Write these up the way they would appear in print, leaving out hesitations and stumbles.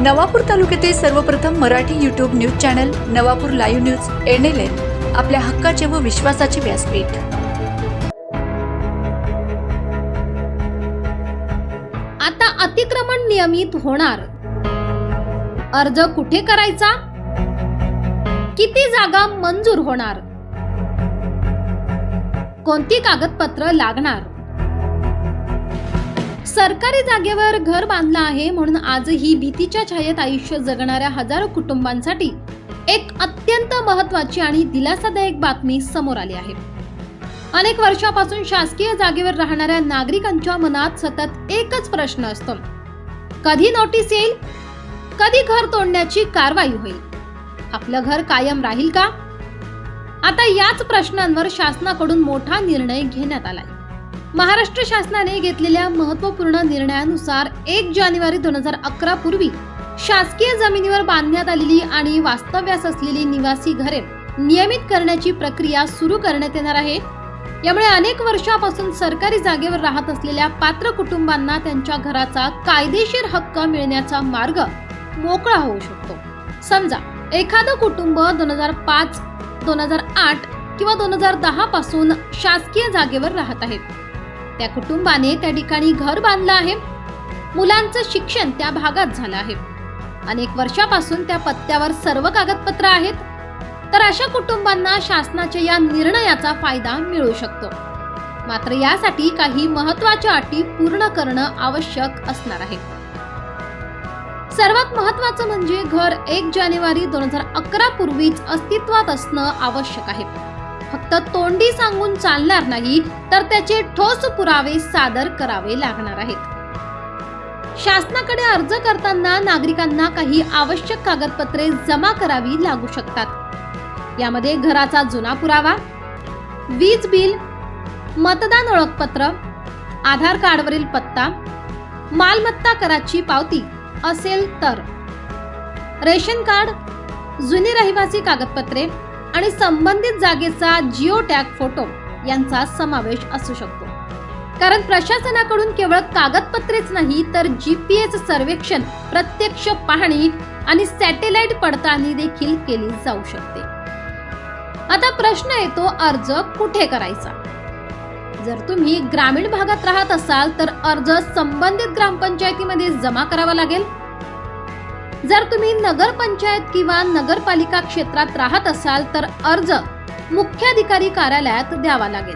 नवापूर तालुक्यातील सर्वप्रथम Marathi YouTube news channel Navapur live news NLN आपल्या हक्काचे व विश्वासाचे व्यासपीठ। आता अतिक्रमण नियमित होणार। अर्ज कुठे करायचा? किती जागा मंजूर होणार? कोणती कागदपत्र लागणार? सरकारी जागेवर घर बांधलं आहे म्हणून आजही भीतीच्या छायेत आयुष्य जगणाऱ्या हजारो कुटुंबांसाठी एक अत्यंत महत्त्वाची आणि दिलासादायक बातमी समोर आली आहे। अनेक वर्षापासून शासकीय जागेवर राहणाऱ्या नागरिकांच्या मनात सतत एकच प्रश्न असतो, कधी नोटीस येईल, कधी घर तोडण्याची कारवाई होईल, आपलं घर कायम राहील का? आता याच प्रश्नांवर शासनाकडून मोठा निर्णय घेण्यात आलाय। महाराष्ट्र शासनाने घेतलेल्या महत्त्वपूर्ण निर्णयानुसार 1 जानेवारी 2011 पूर्वी शासकीय जमिनीवर बांधण्यात आलेली आणि वास्तव्यास असलेली निवासी घरे नियमित करण्याची प्रक्रिया सुरू करण्यात येणार आहे। यामुळे अनेक वर्षापासून सरकारी जागेवर राहत असलेल्या पात्र कुटुंबांना त्यांच्या घराचा कायदेशीर हक्क मिळण्याचा मार्ग मोकळा होऊ शकतो। समजा एखादं कुटुंब 2005, 2008 किंवा 2010 पासून शासकीय जागेवर राहत आहे। त्या कुटुंबाने त्या ठिकाणी घर बांधलं आहे, मुलांचं शिक्षण त्या भागात झालं आहे, अनेक वर्षापासून त्या पत्त्यावर सर्व कागदपत्र आहेत, तर अशा कुटुंबांना शासनाच्या या निर्णयाचा फायदा मिळू शकतो। मात्र यासाठी काही महत्त्वाच्या अटी पूर्ण करणं आवश्यक असणार आहे। सर्वात महत्त्वाचं म्हणजे घर 1 जानेवारी 2011 पूर्वीच अस्तित्वात असणं आवश्यक आहे। फक्त तोंडी सांगून चालणार नाही, तर त्याचे ठोस पुरावे सादर करावे लागणार आहेत। शासनाकडे अर्ज करताना नागरिकांना काही आवश्यक कागदपत्रे जमा करावी लागू शकतात। यामध्ये घराचा जुना पुरावा, वीज बिल, मतदान ओळखपत्र, आधार कार्डवरील पत्ता, मालमत्ता कराची पावती असेल तर, रेशन कार्ड, जुनी रहिवासी कागदपत्रे आणि संबंधित जागेचा जिओ टॅग फोटो यांचा समावेश असू शकतो। कारण प्रशासनाकडून केवळ कागदपत्रेच नाही तर GPS सर्वेक्षण, प्रत्यक्ष पाहणी आणि सॅटेलाइट पडताळणी देखील केली जाऊ शकते। आता प्रश्न येतो, अर्ज कुठे करायचा? जर तुम्ही ग्रामीण भागात राहत असाल तर अर्ज संबंधित ग्रामपंचायतीमध्ये जमा करावा लागेल। जर तुम्ही नगरपंचायत किंवा नगरपालिका क्षेत्रात राहत असाल तर अर्ज मुख्याधिकारी कार्यालयात द्यावा लागेल।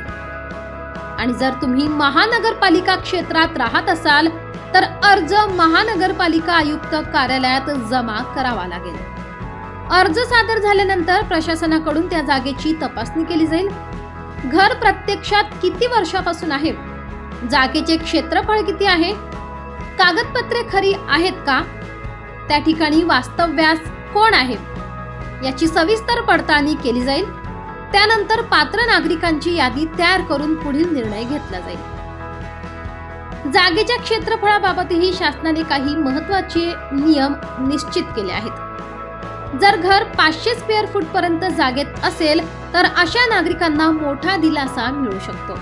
आणि जर तुम्ही महानगरपालिका क्षेत्रात राहत असाल तर अर्ज महानगरपालिका आयुक्त कार्यालयात जमा करावा लागेल। अर्ज सादर झाल्यानंतर प्रशासनाकडून त्या जागेची तपासणी केली जाईल। घर प्रत्यक्षात किती वर्षापासून आहे, जागेचे क्षेत्रफळ किती आहे, कागदपत्रे खरी आहेत का, त्या ठिकाणी वास्तव्यास कोण आहे याची सविस्तर पडताळणी केली जाईल। त्यानंतर पात्र नागरिकांची यादी तयार करून पुढील निर्णय घेतला जाईल। जागेच्या क्षेत्रफळाबाबतही शासनाने काही महत्त्वाचे नियम निश्चित केले आहेत। जर घर 500 स्क्वेअर फूट पर्यंत जागेत असेल तर अशा नागरिकांना मोठा दिलासा मिळू शकतो।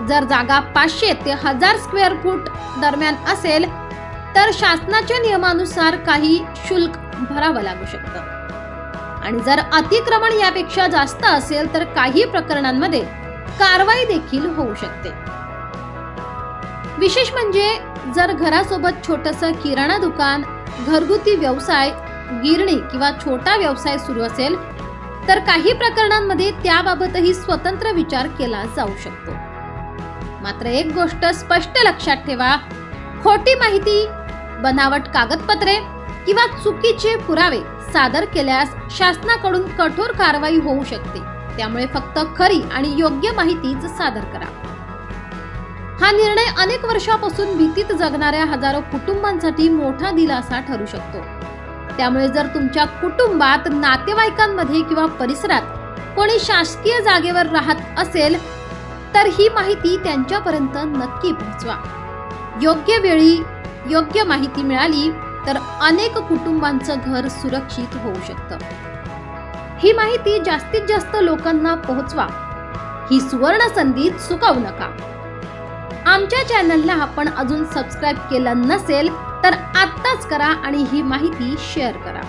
जर जागा 500 ते 1000 स्क्वेअर फूट दरम्यान असेल तर शासनाच्या नियमानुसार काही शुल्क भरावं लागू शकतं। आणि जर अतिक्रमण यापेक्षा जास्त असेल तर काही प्रकरणांमध्ये कारवाई देखील होऊ शकते। विशेष म्हणजे जर घरासोबत छोटंसं किराणा दुकान, घरगुती व्यवसाय, गिरणी किंवा छोटा व्यवसाय सुरू असेल तर काही प्रकरणांमध्ये त्याबाबतही स्वतंत्र विचार केला जाऊ शकतो। मात्र एक गोष्ट स्पष्ट लक्षात ठेवा, खोटी माहिती, बनावट कागदपत्रे किंवा चुकीचे पुरावे सादर केल्यास शासनाकडून कठोर कारवाई होऊ शकते। त्यामुळे फक्त खरी आणि योग्य माहितीच सादर करा। हा निर्णय अनेक वर्षापासून भीतीत जगणाऱ्या हजारो कुटुंबांसाठी मोठा दिलासा ठरू शकतो। त्यामुळे जर तुमच्या कुटुंबात, नातेवाईकांमध्ये किंवा परिसरात कोणी शासकीय जागेवर राहत असेल तर ही माहिती त्यांच्यापर्यंत नक्की पोहोचवा। योग्य वेळी योग्य माहिती मिळाली तर अनेक कुटुंबांचं घर सुरक्षित होऊ शकतं। ही माहिती जास्तीत जास्त लोकांना पोहोचवा। ही सुवर्ण संधी चुकवू नका। आमच्या चॅनलला आपण अजून सबस्क्राईब केलं नसेल तर आत्ताच करा आणि ही माहिती शेअर करा.